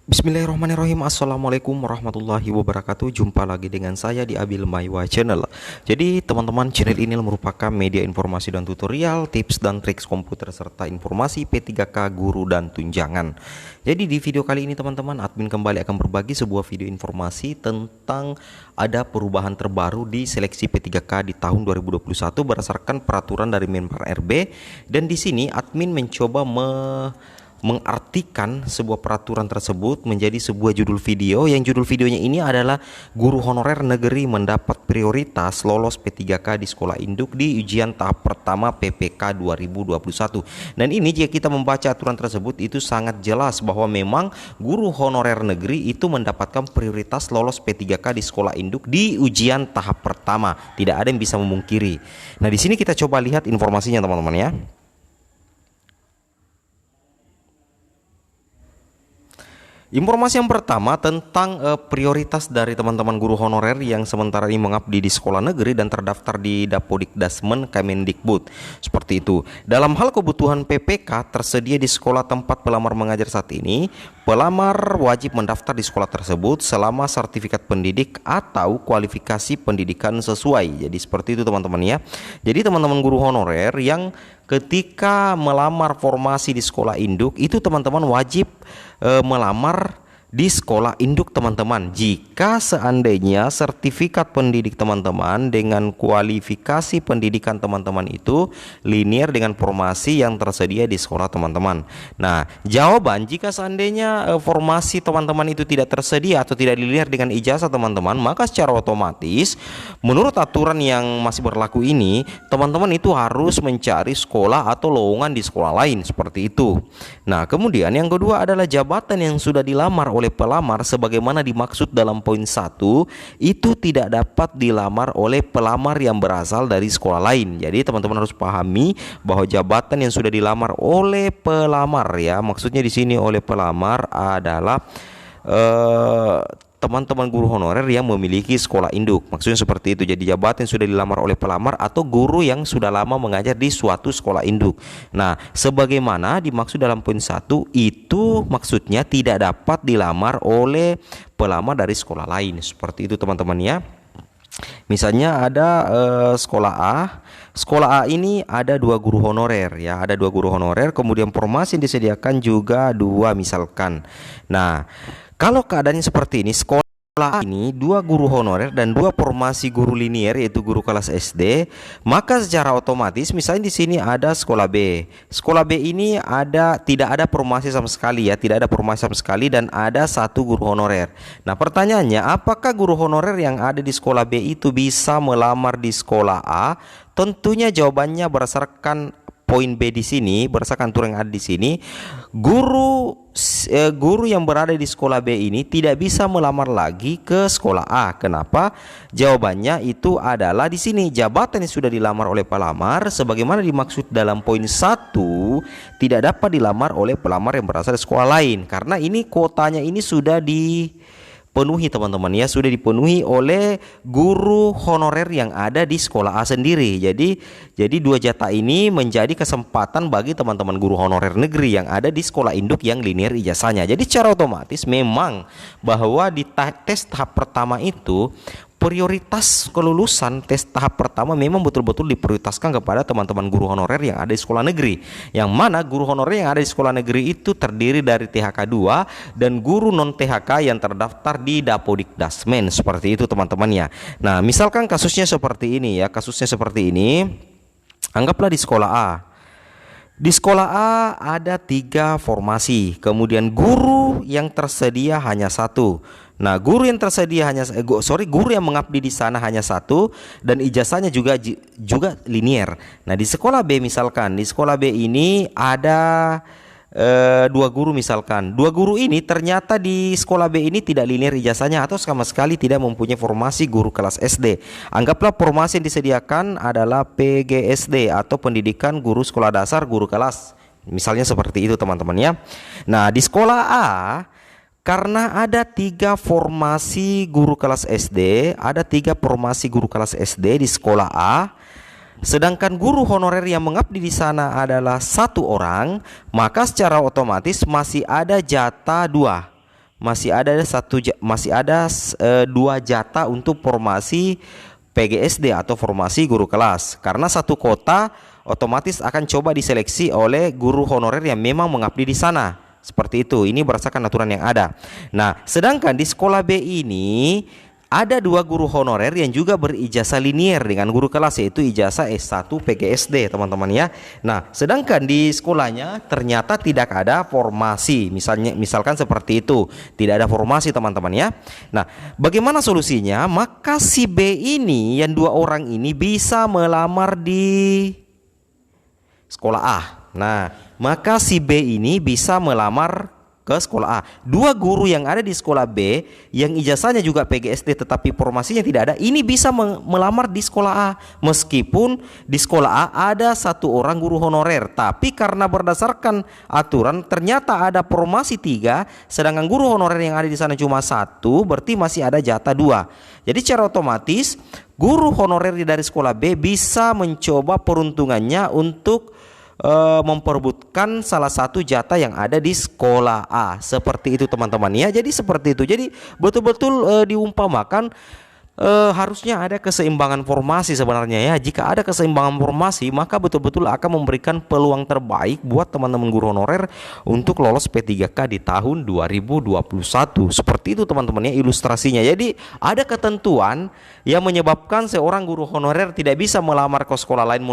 Bismillahirrahmanirrahim. Assalamualaikum warahmatullahi wabarakatuh. Jumpa lagi dengan saya di Abil Maiwa Channel. Jadi teman-teman, channel ini merupakan media informasi dan tutorial, tips dan trik komputer serta informasi P3K guru dan tunjangan. Jadi di video kali ini teman-teman, admin kembali akan berbagi sebuah video informasi tentang ada perubahan terbaru di seleksi P3K di tahun 2021 berdasarkan peraturan dari Menpar RB. Dan di sini admin mencoba mengartikan sebuah peraturan tersebut menjadi sebuah judul video, yang judul videonya ini adalah guru honorer negeri mendapat prioritas lolos P3K di sekolah induk di ujian tahap pertama PPK 2021. Dan ini jika kita membaca aturan tersebut itu sangat jelas bahwa memang guru honorer negeri itu mendapatkan prioritas lolos P3K di sekolah induk di ujian tahap pertama. Tidak ada yang bisa memungkiri. Nah, di sini kita coba lihat informasinya teman-teman ya. Informasi yang pertama tentang prioritas dari teman-teman guru honorer yang sementara ini mengabdi di sekolah negeri dan terdaftar di Dapodikdasmen Kemendikbud. Seperti itu. Dalam hal kebutuhan PPK tersedia di sekolah tempat pelamar mengajar saat ini, pelamar wajib mendaftar di sekolah tersebut selama sertifikat pendidik atau kualifikasi pendidikan sesuai. Jadi seperti itu teman-teman ya. Jadi teman-teman guru honorer yang ketika melamar formasi di sekolah induk itu teman-teman wajib melamar di sekolah induk teman-teman jika seandainya sertifikat pendidik teman-teman dengan kualifikasi pendidikan teman-teman itu linear dengan formasi yang tersedia di sekolah teman-teman. Nah, jawaban jika seandainya formasi teman-teman itu tidak tersedia atau tidak linear dengan ijazah teman-teman, maka secara otomatis menurut aturan yang masih berlaku ini teman-teman itu harus mencari sekolah atau lowongan di sekolah lain seperti itu. Nah, kemudian yang kedua adalah jabatan yang sudah dilamar oleh pelamar sebagaimana dimaksud dalam poin 1 itu tidak dapat dilamar oleh pelamar yang berasal dari sekolah lain. Jadi teman-teman harus pahami bahwa jabatan yang sudah dilamar oleh pelamar ya, maksudnya di sini oleh pelamar adalah teman-teman guru honorer yang memiliki sekolah induk. Maksudnya seperti itu. Jadi jabatan yang sudah dilamar oleh pelamar atau guru yang sudah lama mengajar di suatu sekolah induk. Nah, sebagaimana dimaksud dalam poin 1 itu maksudnya tidak dapat dilamar oleh pelamar dari sekolah lain. Seperti itu teman-teman ya. Misalnya ada sekolah A. Sekolah A ini ada 2 guru honorer ya, ada 2 guru honorer, kemudian formasi yang disediakan juga 2 misalkan. Nah, kalau keadaannya seperti ini, sekolah ini 2 guru honorer dan 2 formasi guru linier yaitu guru kelas SD, maka secara otomatis misalnya di sini ada sekolah B. Sekolah B ini tidak ada formasi sama sekali ya, tidak ada formasi sama sekali dan ada 1 guru honorer. Nah, pertanyaannya apakah guru honorer yang ada di sekolah B itu bisa melamar di sekolah A? Tentunya jawabannya berdasarkan poin B di sini, berdasarkan aturan yang ada di sini, guru yang berada di sekolah B ini tidak bisa melamar lagi ke sekolah A. Kenapa? Jawabannya itu adalah di sini jabatan yang sudah dilamar oleh pelamar sebagaimana dimaksud dalam poin 1 tidak dapat dilamar oleh pelamar yang berasal dari sekolah lain karena ini kuotanya ini sudah dipenuhi teman-teman ya, sudah dipenuhi oleh guru honorer yang ada di sekolah A sendiri. Jadi 2 jatah ini menjadi kesempatan bagi teman-teman guru honorer negeri yang ada di sekolah induk yang linear ijazahnya. Jadi secara otomatis memang bahwa di tes tahap pertama itu prioritas kelulusan tes tahap pertama memang betul-betul diprioritaskan kepada teman-teman guru honorer yang ada di sekolah negeri. Yang mana guru honorer yang ada di sekolah negeri itu terdiri dari THK 2 dan guru non THK yang terdaftar di Dapodikdasmen. Seperti itu teman-teman ya. Nah, misalkan kasusnya seperti ini ya, kasusnya seperti ini. Anggaplah di sekolah A. Di sekolah A ada 3 formasi, kemudian guru yang tersedia hanya 1. Nah, guru yang tersedia guru yang mengabdi di sana hanya 1 dan ijazahnya juga linier. Nah, di sekolah B misalkan, di sekolah B ini ada 2 guru misalkan. 2 guru ini ternyata di sekolah B ini tidak linear ijazahnya atau sama sekali tidak mempunyai formasi guru kelas SD. Anggaplah formasi yang disediakan adalah PGSD atau pendidikan guru sekolah dasar guru kelas. Misalnya seperti itu teman-teman ya. Nah, di sekolah A karena ada 3 formasi guru kelas SD, ada 3 formasi guru kelas SD di sekolah A, sedangkan guru honorer yang mengabdi di sana adalah 1 orang, maka secara otomatis masih ada jatah 2. masih ada dua jatah untuk formasi PGSD atau formasi guru kelas. Karena satu kota otomatis akan coba diseleksi oleh guru honorer yang memang mengabdi di sana. Seperti itu. Ini berdasarkan aturan yang ada. Nah, sedangkan di sekolah B ini ada dua guru honorer yang juga berijazah linier dengan guru kelas, yaitu ijazah S1 PGSD, teman-teman ya. Nah, sedangkan di sekolahnya ternyata tidak ada formasi, misalkan seperti itu, tidak ada formasi, teman-teman ya. Nah, bagaimana solusinya? Maka si B ini, yang dua orang ini bisa melamar di sekolah A. Nah, maka si B ini bisa melamar ke sekolah A. Dua guru yang ada di sekolah B yang ijazahnya juga PGSD tetapi formasinya tidak ada, ini bisa melamar di sekolah A. Meskipun di sekolah A ada satu orang guru honorer, tapi karena berdasarkan aturan ternyata ada formasi 3, sedangkan guru honorer yang ada di sana cuma 1, berarti masih ada jatah 2. Jadi secara otomatis guru honorer dari sekolah B bisa mencoba peruntungannya untuk memperebutkan salah satu jatah yang ada di sekolah A. Seperti itu, teman-teman ya. Jadi seperti itu. Jadi betul-betul diumpamakan harusnya ada keseimbangan formasi sebenarnya ya. Jika ada keseimbangan formasi, maka betul-betul akan memberikan peluang terbaik buat teman-teman guru honorer untuk lolos P3K di tahun 2021. Seperti itu, teman-teman ya, ilustrasinya. Jadi ada ketentuan yang menyebabkan seorang guru honorer tidak bisa melamar ke sekolah lain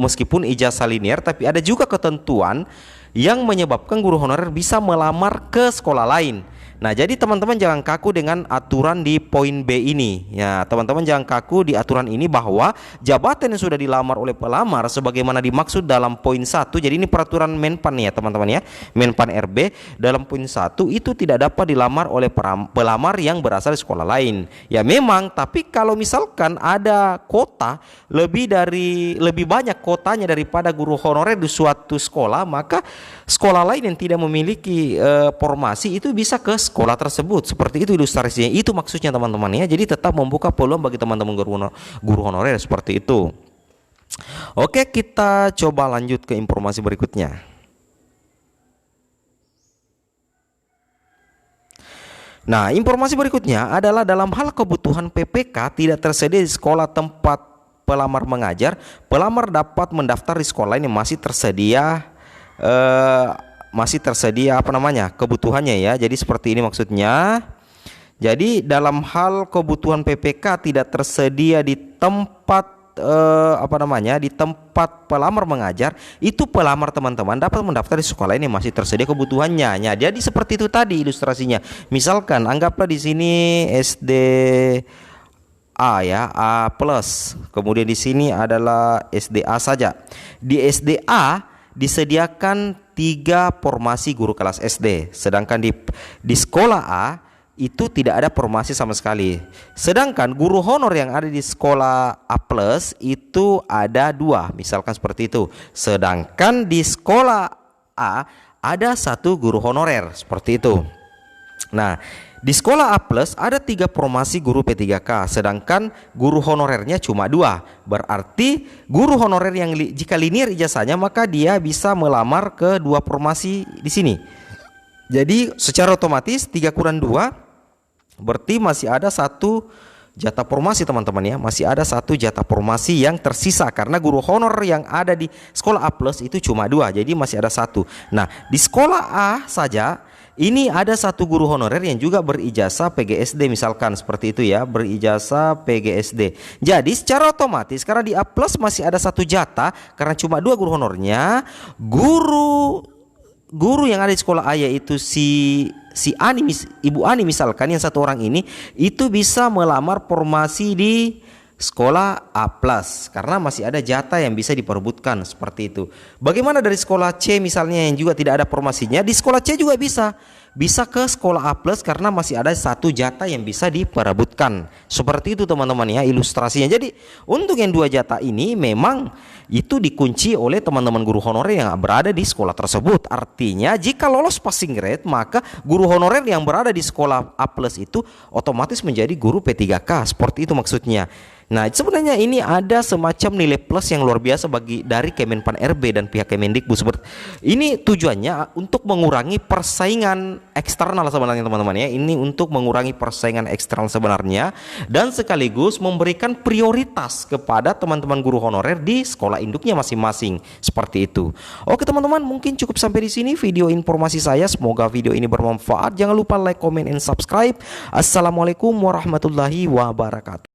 meskipun ijazah linier, tapi ada juga ketentuan yang menyebabkan guru honorer bisa melamar ke sekolah lain. Nah, jadi teman-teman jangan kaku dengan aturan di poin B ini. Ya, teman-teman jangan kaku di aturan ini bahwa jabatan yang sudah dilamar oleh pelamar sebagaimana dimaksud dalam poin 1. Jadi ini peraturan Menpan ya, teman-teman ya. Menpan RB dalam poin 1 itu tidak dapat dilamar oleh pelamar yang berasal dari sekolah lain. Ya memang, tapi kalau misalkan ada kota lebih banyak kotanya daripada guru honorer di suatu sekolah, maka sekolah lain yang tidak memiliki formasi itu bisa ke sekolah tersebut. Seperti itu ilustrasinya. Itu maksudnya, teman-teman ya. Jadi tetap membuka peluang bagi teman-teman guru honorer seperti itu. Oke, kita coba lanjut ke informasi berikutnya. Nah, informasi berikutnya adalah dalam hal kebutuhan PPK tidak tersedia di sekolah tempat pelamar mengajar, pelamar dapat mendaftar di sekolah lain yang masih tersedia kebutuhannya ya. Jadi seperti ini maksudnya. Jadi dalam hal kebutuhan PPK tidak tersedia di tempat di tempat pelamar mengajar, itu pelamar teman-teman dapat mendaftar di sekolah ini masih tersedia kebutuhannya. Ya, jadi seperti itu tadi ilustrasinya. Misalkan anggaplah di sini SD A ya, A plus. Kemudian di sini adalah SDA saja. Di SDA disediakan 3 formasi guru kelas SD, sedangkan di sekolah A itu tidak ada formasi sama sekali. Sedangkan guru honor yang ada di sekolah A plus itu ada 2, misalkan seperti itu. Sedangkan di sekolah A ada 1 guru honorer, seperti itu. Nah, di sekolah A plus ada 3 formasi guru P3K, sedangkan guru honorernya cuma 2. Berarti guru honorer yang jika linier ijazahnya, maka dia bisa melamar ke 2 formasi di sini. Jadi secara otomatis 3 kurang 2 berarti masih ada 1 jatah formasi, teman-teman ya. Masih ada 1 jatah formasi yang tersisa karena guru honor yang ada di sekolah A plus itu cuma 2. Jadi masih ada 1. Nah, di sekolah A saja ini ada 1 guru honorer yang juga berijazah PGSD, misalkan seperti itu ya, berijazah PGSD. Jadi secara otomatis karena di A plus masih ada 1 jatah, karena cuma 2 guru honornya, guru yang ada di sekolah A yaitu si Ani, Ibu Ani misalkan, yang 1 orang ini itu bisa melamar formasi di sekolah A plus karena masih ada jatah yang bisa diperebutkan, seperti itu. Bagaimana dari sekolah C misalnya yang juga tidak ada formasinya, di sekolah C juga bisa ke sekolah A plus karena masih ada 1 jatah yang bisa diperebutkan. Seperti itu, teman-teman ya, ilustrasinya. Jadi untuk yang 2 jatah ini memang itu dikunci oleh teman-teman guru honorer yang berada di sekolah tersebut. Artinya jika lolos passing grade, maka guru honorer yang berada di sekolah A plus itu otomatis menjadi guru P3K. Seperti itu maksudnya. Nah, sebenarnya ini ada semacam nilai plus yang luar biasa dari Kemenpan RB dan pihak Kemendikbud. Ini tujuannya untuk mengurangi persaingan eksternal sebenarnya teman-teman ya. Ini untuk mengurangi persaingan eksternal sebenarnya dan sekaligus memberikan prioritas kepada teman-teman guru honorer di sekolah induknya masing-masing. Seperti itu. Oke teman-teman, mungkin cukup sampai di sini video informasi saya. Semoga video ini bermanfaat. Jangan lupa like, comment, and subscribe. Assalamualaikum warahmatullahi wabarakatuh.